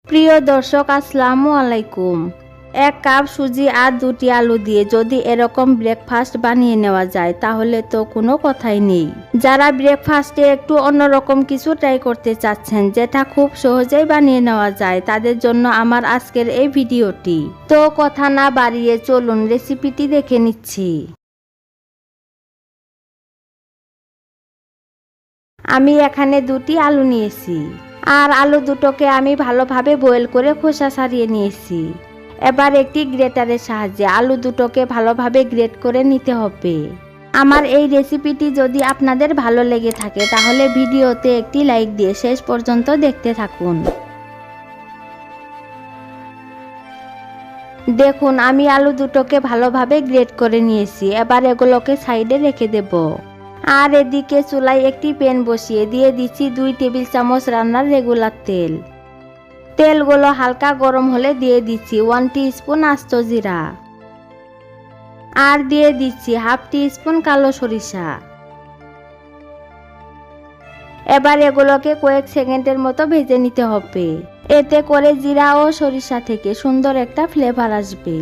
প্রিয় দর্শক, আসসালামু আলাইকুম। 1 কাপ সুজি আর 2টি আলু দিয়ে যদি এরকম ব্রেকফাস্ট বানিয়ে নেওয়া যায় তাহলে তো কোনো কথাই নেই। যারা ব্রেকফাস্টে একটু অন্যরকম কিছু ট্রাই করতে চাচ্ছেন যেটা খুব সহজেই বানিয়ে নেওয়া যায়, তাদের জন্য আমার আজকের এই ভিডিওটি। তো কথা না বাড়িয়ে চলুন রেসিপিটি দেখে নিচ্ছি। আমি এখানে 2টি আলু নিয়েছি আর আলু দুটোকে আমি ভালোভাবে বয়েল করে খোসা ছাড়িয়ে নিয়েছি। এবার একটি গ্রেটারের সাহায্যে আলু দুটোকে ভালোভাবে গ্রেট করে নিতে হবে। আমার এই রেসিপিটি যদি আপনাদের ভালো লেগে থাকে তাহলে ভিডিওতে একটি লাইক দিয়ে শেষ পর্যন্ত দেখতে থাকুন। দেখুন, আমি আলু দুটোকে ভালোভাবে গ্রেট করে নিয়েছি। এবার এগুলোকে সাইডে রেখে দেব। আর এদিকে চুলায় একটি প্যান বসিয়ে দিয়ে দিচ্ছি 2 টেবিল চামচ রান্নার রেগুলার তেল। তেলগুলো হালকা গরম হলে দিয়ে দিচ্ছি 1 টিস্পুন আস্ত জিরা আর দিয়ে দিচ্ছি 1/2 টিস্পুন কালো সরিষা। এবার এগুলোকে কয়েক সেকেন্ডের মতো ভেজে নিতে হবে। এতে করে জিরা ও সরিষা থেকে সুন্দর একটা ফ্লেভার আসবে।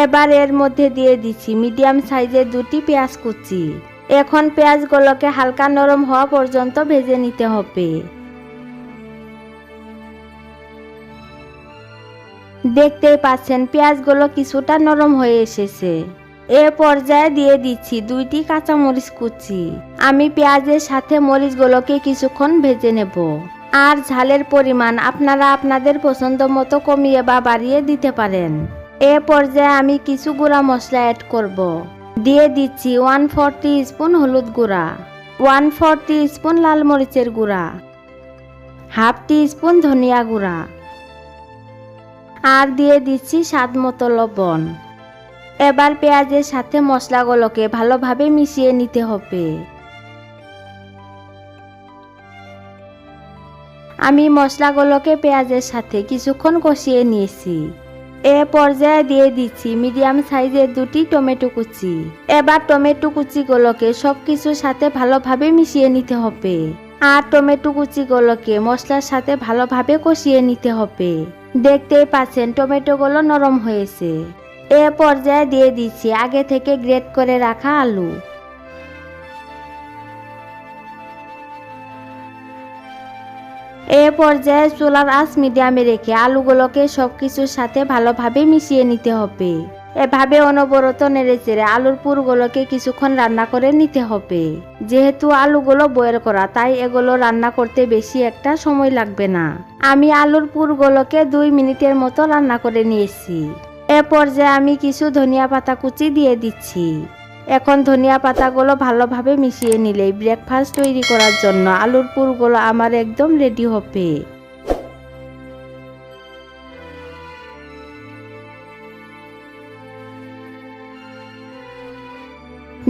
এবার এর মধ্যে দিয়ে দিচ্ছি মিডিয়াম সাইজের 2টি পেঁয়াজ কুচি। এখন পেঁয়াজগুলোকে হালকা নরম হওয়া পর্যন্ত ভেজে নিতে হবে। দেখতেই পাচ্ছেন পেঁয়াজগুলো কিছুটা নরম হয়ে এসেছে। এ পর্যায়ে দিয়ে দিচ্ছি 2টি কাঁচামরিচ কুচি। আমি পেঁয়াজের সাথে মরিচগুলোকে কিছুক্ষণ ভেজে নেব। আর ঝালের পরিমাণ আপনারা আপনাদের পছন্দ মতো কমিয়ে বা বাড়িয়ে দিতে পারেন। এ পর্যায়ে আমি কিছু গুঁড়া মশলা অ্যাড করব। দিয়ে দিচ্ছি 1/4 টিস্পুন হলুদ গুঁড়া, 1/4 টিস্পুন লাল মরিচের গুঁড়া, 1/2 টিস্পুন ধনিয়া গুঁড়া আর দিয়ে দিচ্ছি স্বাদ মতো লবণ। এবার পেঁয়াজের সাথে মশলাগুলোকে ভালোভাবে মিশিয়ে নিতে হবে। আমি মশলাগুলোকে পেঁয়াজের সাথে কিছুক্ষণ কষিয়ে নিয়েছি। এ পর্যায়ে দিয়ে দিচ্ছি মিডিয়াম সাইজের 2টি টমেটো কুচি। এবার টমেটো কুচিগুলোকে সবকিছুর সাথে ভালোভাবে মিশিয়ে নিতে হবে। আর টমেটো কুচিগুলোকে মশলার সাথে ভালোভাবে কষিয়ে নিতে হবে। দেখতেই পাচ্ছেন টমেটোগুলো নরম হয়েছে। এ পর্যায়ে দিয়ে দিচ্ছি আগে থেকে গ্রেট করে রাখা আলু। এ পর্যায়ে চুলার আঁচ মিডিয়ামে রেখে আলুগুলোকে সবকিছুর সাথে ভালোভাবে মিশিয়ে নিতে হবে। এভাবে অনবরত নেড়েচেড়ে আলুর পুরগুলোকে কিছুক্ষণ রান্না করে নিতে হবে। যেহেতু আলুগুলো বয়েল করা তাই এগুলো রান্না করতে বেশি একটা সময় লাগবে না। আমি আলুর পুরগুলোকে 2 মিনিটের মতো রান্না করে নিয়েছি। এ পর্যায়ে আমি কিছু ধনিয়া পাতা কুচি দিয়ে দিচ্ছি। এখন ধনিয়া পাতাগুলো ভালোভাবে মিশিয়ে নিলেই ব্রেকফাস্ট তৈরি করার জন্য আলুর পুরগুলো আমার একদম রেডি হবে।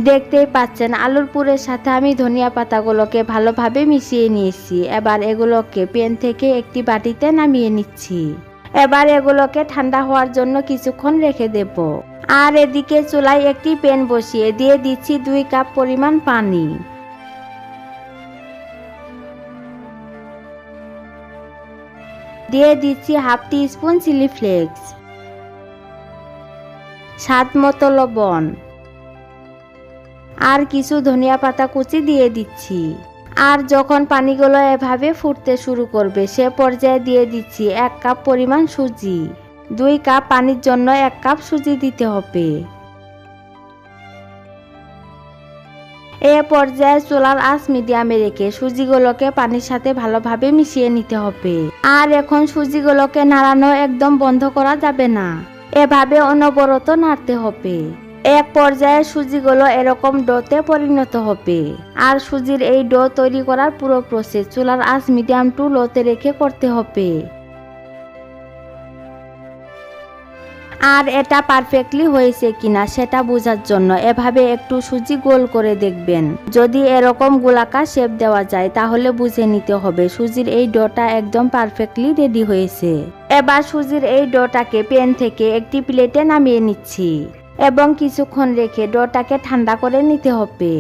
দেখতেই পাচ্ছেন আলুর পুরের সাথে আমি ধনিয়া পাতাগুলোকে ভালোভাবে মিশিয়ে নিয়েছি। এবার এগুলোকে প্যান থেকে একটি বাটিতে নামিয়ে নিচ্ছি। এবার এগুলোকে ঠান্ডা হওয়ার জন্য কিছুক্ষণ রেখে দেব। আর এদিকে চুলায় একটি প্যান বসিয়ে দিয়ে দিচ্ছি 2 কাপ পরিমাণ পানি। দিয়ে দিচ্ছি 1/2 টিস্পুন চিলি ফ্লেক্স, স্বাদ মতো লবণ আর কিছু ধনিয়া পাতা কুচি দিয়ে দিচ্ছি। আর যখন পানিগুলো এভাবে ফুটতে শুরু করবে সে পর্যায়ে দিয়ে দিচ্ছি 1 কাপ পরিমাণ সুজি। 2 কাপ পানির জন্য 1 কাপ সুজি দিতে হবে। এ পর্যায়ে চুলার আঁচ মিডিয়ামে রেখে সুজিগুলোকে পানির সাথে ভালোভাবে মিশিয়ে নিতে হবে। আর এখন সুজিগুলোকে নাড়ানো একদম বন্ধ করা যাবে না। এভাবে অনবরত নাড়তে হবে। এক পর্যায়ে সুজিগুলো এরকম ডোতে পরিণত হবে। আর সুজির এই ডো তৈরি করার পুরো প্রসেস চুলার আঁচ মিডিয়াম টু লোতে রেখে করতে হবে। আর এটা পারফেক্টলি হয়েছে কিনা সেটা বোঝার জন্য এভাবে একটু সুজি গোল করে দেখবেন। যদি এরকম গোলাকার শেপ দেওয়া যায় তাহলে বুঝে নিতে হবে সুজির এই ডোটা একদম পারফেক্টলি রেডি হয়েছে। এবার সুজির এই ডোটাকে প্যান থেকে একটি প্লেটে নামিয়ে নিচ্ছি এবং কিছুক্ষণ রেখে ডোটাকে ঠান্ডা করে নিতে হবে।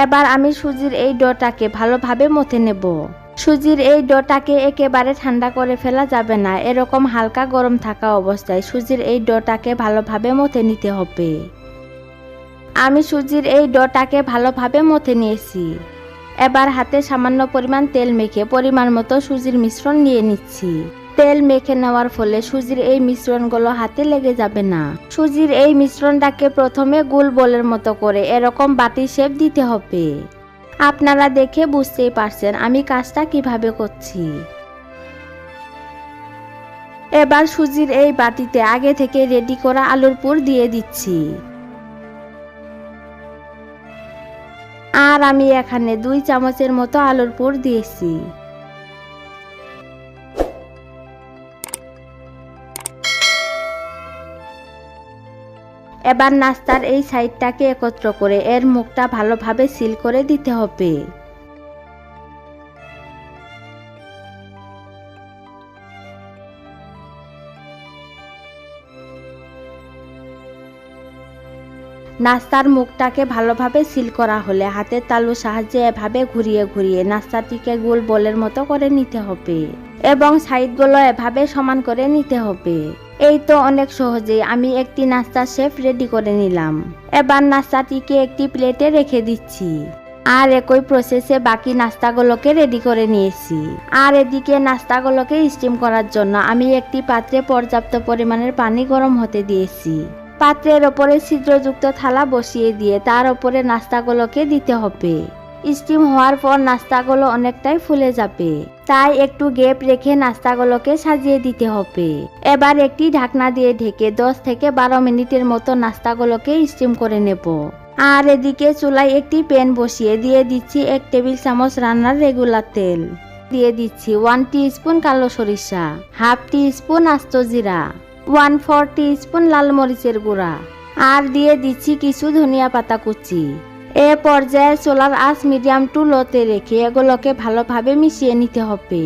এবার আমি সুজির এই ডোটাকে ভালোভাবে মথে নেব। সুজির এই ডোটাকে একেবারে ঠান্ডা করে ফেলা যাবে না, এরকম হালকা গরম থাকা অবস্থায় সুজির এই ডোটাকে ভালোভাবে মথে নিতে হবে। আমি সুজির এই ডোটাকে ভালোভাবে মথে নিয়েছি। এবার হাতে সামান্য পরিমাণ তেল মেখে পরিমাণ মতো সুজির মিশ্রণ নিয়ে নিচ্ছি। তেল মেখে নেওয়ার ফলে সুজির এই মিশ্রণগুলো হাতে লেগে যাবে না। সুজির এই মিশ্রণটাকে প্রথমে গোল বলের মতো করে এরকম বাটি শেপ দিতে হবে। আপনারা দেখে বুঝতেই পারছেন আমি কাজটা কিভাবে করছি। এবার সুজির এই বাটিতে আগে থেকে রেডি করা আলুর পুর দিয়ে দিচ্ছি। আর আমি এখানে 2 চামচের মতো আলুর পুর দিয়েছি। এবার নাস্তার এই সাইডটাকে একত্র করে এর মুখটা ভালোভাবে সিল করে দিতে হবে। নাস্তার মুখটাকে ভালোভাবে সিল করা হলে হাতের তালুর সাহায্যে এভাবে ঘুরিয়ে ঘুরিয়ে নাস্তাটিকে গোল বলের মতো করে নিতে হবে এবং সাইডগুলো এভাবে সমান করে নিতে হবে। এই তো অনেক সহজেই আমি একটি নাস্তার শেপ রেডি করে নিলাম। এবার নাস্তাটিকে একটি প্লেটে রেখে দিচ্ছি। আর একই প্রসেসে বাকি নাস্তাগুলোকে রেডি করে নিয়েছি। আর এদিকে নাস্তাগুলোকে স্টিম করার জন্য আমি একটি পাত্রে পর্যাপ্ত পরিমাণের পানি গরম হতে দিয়েছি। পাত্রের ওপরে ছিদ্রযুক্ত থালা বসিয়ে দিয়ে তার ওপরে নাস্তাগুলোকে দিতে হবে। স্টিম হওয়ার পর নাস্তাগুলো অনেকটাই ফুলে যাবে, তাই একটু গ্যাপ রেখে নাস্তাগুলোকে সাজিয়ে দিতে হবে। এবার একটি ঢাকনা দিয়ে ঢেকে 10 থেকে 12 মিনিটের মতো নাস্তাগুলোকে স্টিম করে নেব। আর এদিকে চুলায় একটি প্যান বসিয়ে দিয়ে দিচ্ছি 1 টেবিল চামচ রান্নার রেগুলার তেল। দিয়ে দিচ্ছি 1 টিস্পুন কালো সরিষা, হাফ টিস্পুন আস্ত জিরা, 1/4 টিস্পুন লাল মরিচের গুঁড়া, আর দিয়ে দিচ্ছি কিছু ধনিয়া পাতা কুচি। এ পর্যায়ে চুলার আঁচ মিডিয়াম টু লোতে রেখে এগুলোকে ভালোভাবে মিশিয়ে নিতে হবে।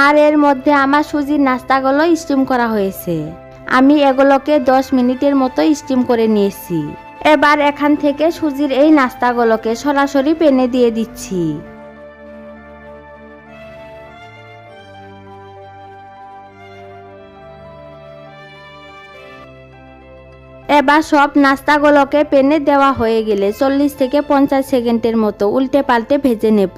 আর এর মধ্যে আমার সুজির নাস্তাগুলো স্টিম করা হয়েছে। আমি এগুলোকে 10 মিনিটের মতো স্টিম করে নিয়েছি। এবার এখান থেকে সুজির এই নাস্তাগুলোকে সরাসরি প্যানে দিয়ে দিচ্ছি। এবার সব নাস্তাগুলোকে প্যানে দেওয়া হয়ে গেলে 40 থেকে 50 সেকেন্ডের মতো উল্টে পাল্টে ভেজে নেব,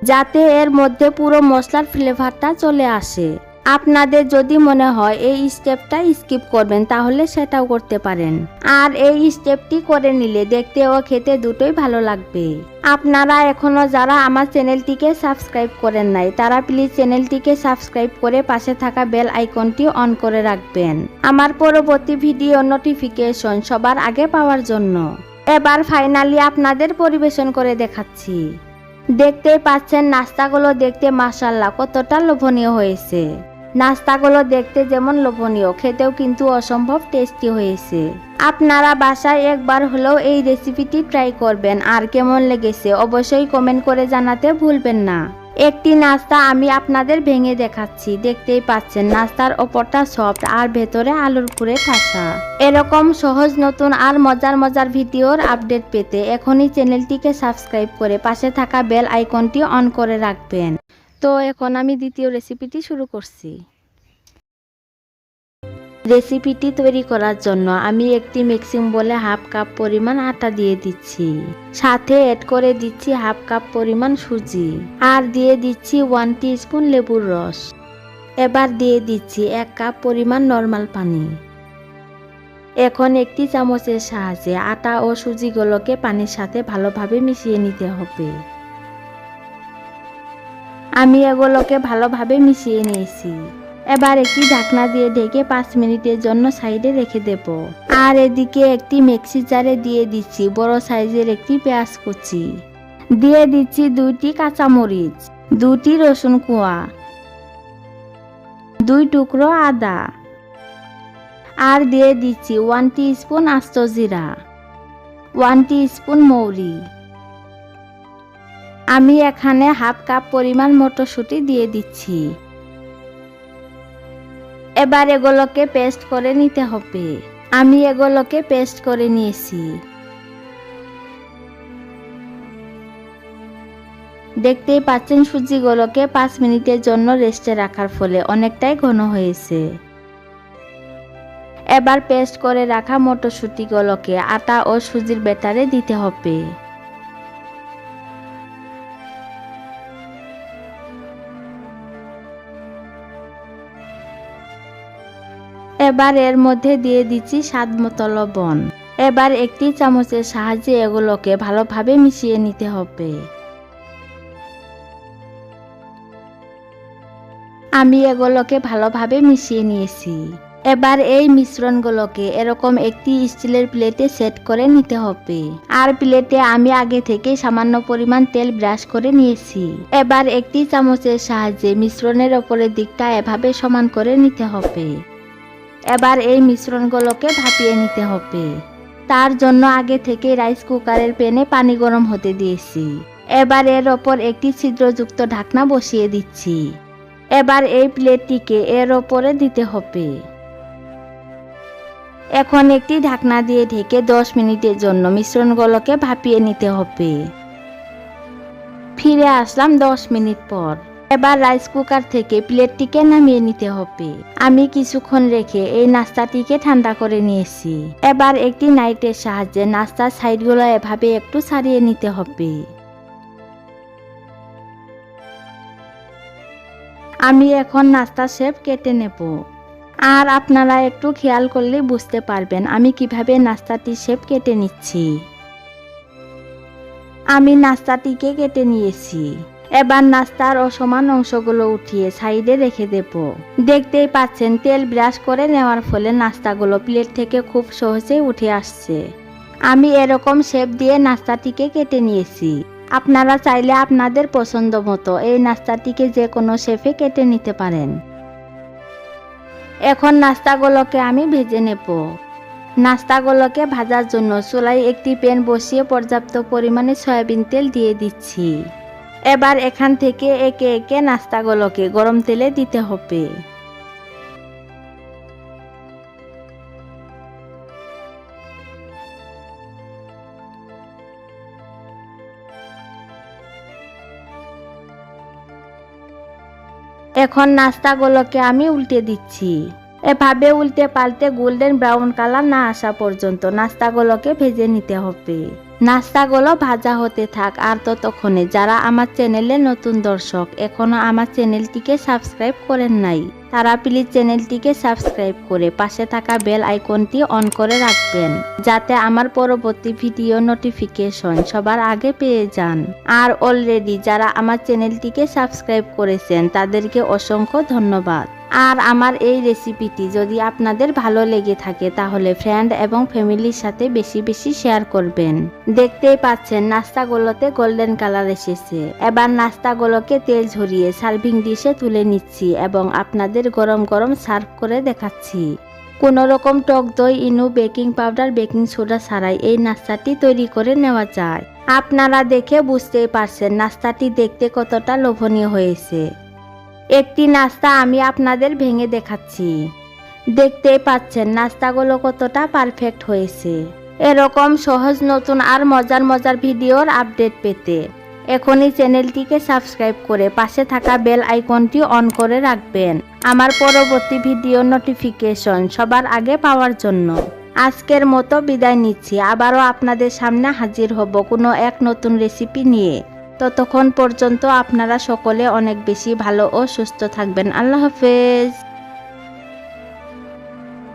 যাতে এর মধ্যে পুরো মশলার ফ্লেভারটা চলে আসে। আপনাদের যদি মনে হয় এই স্টেপটা স্কিপ করবেন তাহলে সেটাও করতে পারেন। আর এই স্টেপটি করে নিলে দেখতে ও খেতে দুটোই ভালো লাগবে। আপনারা এখনো যারা আমার চ্যানেলটিকে সাবস্ক্রাইব করেন নাই তারা প্লিজ চ্যানেলটিকে সাবস্ক্রাইব করে পাশে থাকা বেল আইকনটি অন করে রাখবেন আমার পরবর্তী ভিডিও নোটিফিকেশন সবার আগে পাওয়ার জন্য। এবার ফাইনালি আপনাদের পরিবেশন করে দেখাচ্ছি। দেখতেই পাচ্ছেন নাস্তাগুলো দেখতে মাশাআল্লাহ কতটা লোভনীয় হয়েছে। নাস্তাগুলো দেখতে যেমন লোভনীয়, খেতেও কিন্তু অসম্ভব টেস্টি হয়েছে। আপনারা বাসায় একবার হলেও এই রেসিপিটি ট্রাই করবেন আর কেমন লেগেছে অবশ্যই কমেন্ট করে জানাতে ভুলবেন না। একটি নাস্তা আমি আপনাদের ভেঙে দেখাচ্ছি। দেখতেই পাচ্ছেন নাস্তার ওপরটা সফট আর ভেতরে আলুর পুরে ঠাসা। এরকম সহজ নতুন আর মজার মজার ভিডিওর আপডেট পেতে এখনই চ্যানেলটিকে সাবস্ক্রাইব করে পাশে থাকা বেল আইকনটি অন করে রাখবেন। তো এখন আমি দ্বিতীয় রেসিপিটি শুরু করছি। রেসিপিটি তৈরি করার জন্য আমি একটি মিক্সিং বোলে হাফ কাপ পরিমাণ আটা দিয়ে দিচ্ছি, সাথে এড করে দিচ্ছি হাফ কাপ পরিমাণ সুজি, আর দিয়ে দিচ্ছি 1 টিস্পুন লেবুর রস। এবার দিয়ে দিচ্ছি 1 কাপ পরিমাণ নরমাল পানি। এখন একটি চামচের সাহায্যে আটা ও সুজিগুলোকে পানির সাথে ভালোভাবে মিশিয়ে নিতে হবে। আমি এগুলোকে ভালোভাবে মিশিয়ে নিয়েছি। এবার একটি ঢাকনা দিয়ে ঢেকে 5 মিনিটের জন্য সাইডে রেখে দেব। আর এদিকে একটি মিক্সি জারে দিয়ে দিচ্ছি বড় সাইজের একটি পেঁয়াজ কুচি, দিয়ে দিচ্ছি 2টি কাঁচামরিচ, 2টি রসুন কোয়া, 2 টুকরো আদা, আর দিয়ে দিচ্ছি 1 টিস্পুন আস্ত জিরা, 1 টিস্পুন মৌরি। আমি এখানে হাফ কাপ পরিমাণ মটরশুঁটি দিয়ে দিচ্ছি। এবার এগুলোকে পেস্ট করে নিতে হবে। আমি এগুলোকে পেস্ট করে নিয়েছি। দেখতেই পাচ্ছেন সুজিগুলোকে 5 মিনিটের জন্য রেস্টে রাখার ফলে অনেকটাই ঘন হয়েছে। এবার পেস্ট করে রাখা মটরশুঁটিগুলোকে আটা ও সুজির ব্যাটারে দিতে হবে। এবার এর মধ্যে দিয়ে দিচ্ছি স্বাদমতো লবণ। এবার একটি চামচের সাহায্যে এগুলোকে ভালোভাবে মিশিয়ে নিতে হবে। আমি এগুলোকে ভালোভাবে মিশিয়ে নিয়েছি। এবার এই মিশ্রণগুলোকে এরকম একটি স্টিলের প্লেটে সেট করে নিতে হবে। আর প্লেটে আমি আগে থেকে সামান্য পরিমাণ তেল ব্রাশ করে নিয়েছি। এবার একটি চামচের সাহায্যে মিশ্রণের ওপরের দিকটা এভাবে সমান করে নিতে হবে। এবার এই মিশ্রণগুলোকে ভাপিয়ে নিতে হবে। তার জন্য আগে থেকে রাইস কুকারের প্যানে পানি গরম হতে দিয়েছি। এবার এর ওপর একটি ছিদ্রযুক্ত ঢাকনা বসিয়ে দিচ্ছি। এবার এই প্লেটটিকে এর ওপরে দিতে হবে। এখন একটি ঢাকনা দিয়ে ঢেকে 10 মিনিটের জন্য মিশ্রণগুলোকে ভাপিয়ে নিতে হবে। ফিরে আসলাম 10 মিনিট পর। এবার রাইস কুকার থেকে প্লেটটিকে নামিয়ে নিতে হবে। আমি কিছুক্ষণ রেখে এই নাস্তাটিকে ঠান্ডা করে নিয়েছি। এবার একটি নাইটের সাহায্যে নাস্তার সাইডগুলো এভাবে একটু ছাড়িয়ে নিতে হবে। আমি এখন নাস্তার শেপ কেটে নেব। আর আপনারা একটু খেয়াল করলে বুঝতে পারবেন আমি কিভাবে নাস্তাটির শেপ কেটে নিচ্ছি। আমি নাস্তাটিকে কেটে নিয়েছি। এবার নাস্তার অসমান অংশগুলো উঠিয়ে সাইডে রেখে দেব। দেখতেই পাচ্ছেন তেল ব্রাশ করে নেওয়ার ফলে নাস্তাগুলো প্লেট থেকে খুব সহজেই উঠে আসছে। আমি এরকম শেপ দিয়ে নাস্তাটিকে কেটে নিয়েছি। আপনারা চাইলে আপনাদের পছন্দ মতো এই নাস্তাটিকে যে কোনো শেপে কেটে নিতে পারেন। এখন নাস্তাগুলোকে আমি ভেজে নেব। নাস্তাগুলোকে ভাজার জন্য চুলায় একটি প্যান বসিয়ে পর্যাপ্ত পরিমাণে সয়াবিন তেল দিয়ে দিচ্ছি। এবার এখান থেকে একে একে নাস্তাগুলোকে গরম তেলে দিতে হবে। এখন নাস্তাগুলোকে আমি উল্টে দিচ্ছি। এভাবে উল্টে পাল্টে গোল্ডেন ব্রাউন কালার না আসা পর্যন্ত নাস্তাগুলোকে ভেজে নিতে হবে। নাস্তাগুলো ভাজা হতে থাক। আর ততক্ষণে যারা আমার চ্যানেলে নতুন দর্শক এখনো আমার চ্যানেলটিকে সাবস্ক্রাইব করেন নাই, তারা প্লিজ চ্যানেলটিকে সাবস্ক্রাইব করে পাশে থাকা বেল আইকনটি অন করে রাখবেন, যাতে আমার পরবর্তী ভিডিও নোটিফিকেশন সবার আগে পেয়ে যান। আর অলরেডি যারা আমার চ্যানেলটিকে সাবস্ক্রাইব করেছেন তাদেরকে অসংখ্য ধন্যবাদ। আর আমার এই রেসিপিটি যদি আপনাদের ভালো লেগে থাকে তাহলে ফ্রেন্ড এবং ফ্যামিলির সাথে বেশি বেশি শেয়ার করবেন। দেখতেই পাচ্ছেন নাস্তাগুলোতে গোল্ডেন কালার এসেছে। এবার নাস্তাগুলোকে তেল ঝরিয়ে সার্ভিং ডিশে তুলে নিচ্ছি এবং আপনাদের গরম গরম সার্ভ করে দেখাচ্ছি। কোনো রকম টক দই, ইনো, বেকিং পাউডার, বেকিং সোডা ছাড়াই এই নাস্তাটি তৈরি করে নেওয়া যায়। আপনারা দেখে বুঝতেই পারছেন নাস্তাটি দেখতে কতটা লোভনীয় হয়েছে। একটি নাস্তা আমি আপনাদের ভেঙে দেখাচ্ছি। দেখতেই পাচ্ছেন নাস্তাগুলো কতটা পারফেক্ট হয়েছে। এরকম সহজ নতুন আর মজার মজার ভিডিওর আপডেট পেতে এখনই চ্যানেলটিকে সাবস্ক্রাইব করে পাশে থাকা বেল আইকনটি অন করে রাখবেন, আমার পরবর্তী ভিডিও নোটিফিকেশন সবার আগে পাওয়ার জন্য। আজকের মতো বিদায় নিচ্ছি। আবারও আপনাদের সামনে হাজির হব কোনো এক নতুন রেসিপি নিয়ে। ততক্ষণ পর্যন্ত আপনারা সকলে অনেক বেশি ভালো ও সুস্থ থাকবেন। আল্লাহ হাফেজ।